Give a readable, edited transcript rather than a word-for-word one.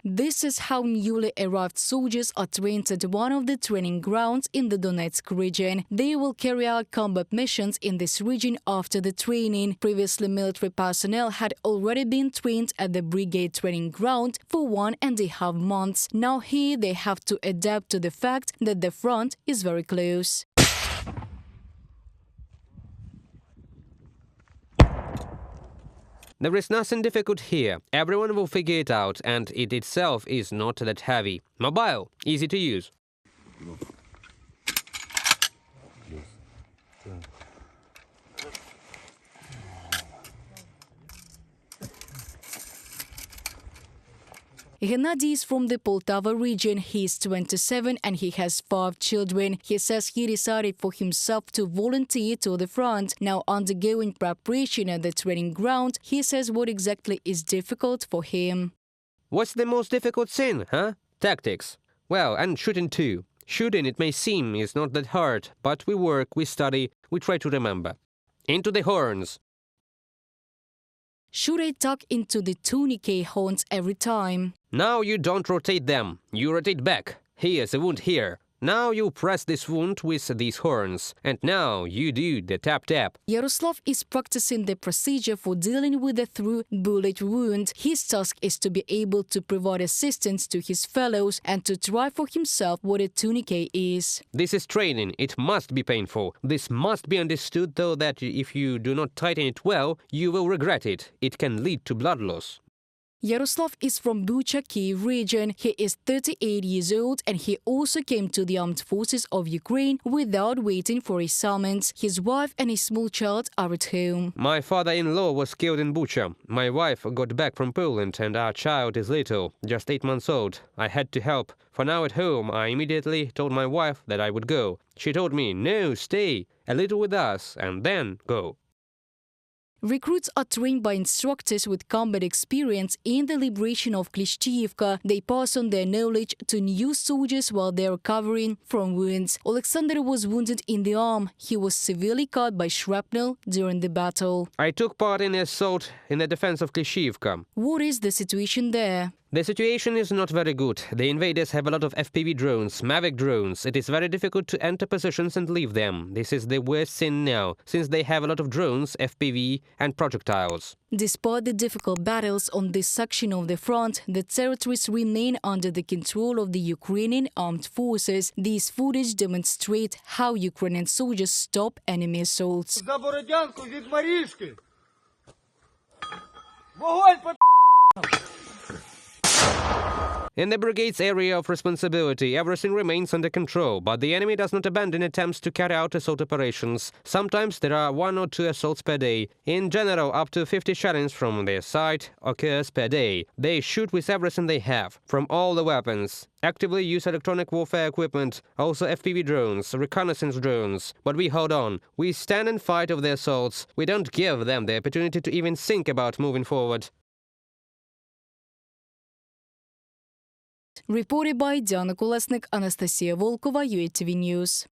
This is how newly arrived soldiers are trained at one of the training grounds in the Donetsk region. They will carry out combat missions in this region after the training. Previously, military personnel had already been trained at the brigade training ground for 1.5 months. Now here they have to adapt to the fact that the front is very close. There is nothing difficult here. Everyone will figure it out, and it itself is not that heavy. Mobile, easy to use. Gennady is from the Poltava region. He is 27 and he has 5 children. He says he decided for himself to volunteer to the front. Now undergoing preparation at the training ground, he says what exactly is difficult for him. What's the most difficult thing, huh? Tactics. Well, and shooting too. Shooting, it may seem, is not that hard, but we work, we study, we try to remember. Into the horns. Should I tuck into the tourniquet horns every time? Now you don't rotate them, you rotate back. Here's a wound here. Now you press this wound with these horns. And now you do the tap-tap. Yaroslav is practicing the procedure for dealing with a through-bullet wound. His task is to be able to provide assistance to his fellows and to try for himself what a tourniquet is. This is training. It must be painful. This must be understood, though, that if you do not tighten it well, you will regret it. It can lead to blood loss. Yaroslav is from Bucha, Kyiv region. He is 38 years old and he also came to the armed forces of Ukraine without waiting for his summons. His wife and his small child are at home. My father-in-law was killed in Bucha. My wife got back from Poland and our child is little, just 8 months old. I had to help. For now at home, I immediately told my wife that I would go. She told me, no, stay, a little with us, and then go. Recruits are trained by instructors with combat experience in the liberation of Klishchiivka. They pass on their knowledge to new soldiers while they are recovering from wounds. Alexander was wounded in the arm. He was severely cut by shrapnel during the battle. I took part in the assault in the defense of Klishchiivka. What is the situation there? The situation is not very good. The invaders have a lot of FPV drones, Mavic drones. It is very difficult to enter positions and leave them. This is the worst thing now, since they have a lot of drones, FPV and projectiles. Despite the difficult battles on this section of the front, the territories remain under the control of the Ukrainian armed forces. These footage demonstrate how Ukrainian soldiers stop enemy assaults. In the brigade's area of responsibility, everything remains under control, but the enemy does not abandon attempts to carry out assault operations. Sometimes there are 1 or 2 assaults per day. In general, up to 50 shellings from their side occurs per day. They shoot with everything they have, from all the weapons. Actively use electronic warfare equipment, also FPV drones, reconnaissance drones. But we hold on. We stand and fight of the assaults. We don't give them the opportunity to even think about moving forward. Reported by Diana Kolesnik, Anastasia Volkova, UATV News.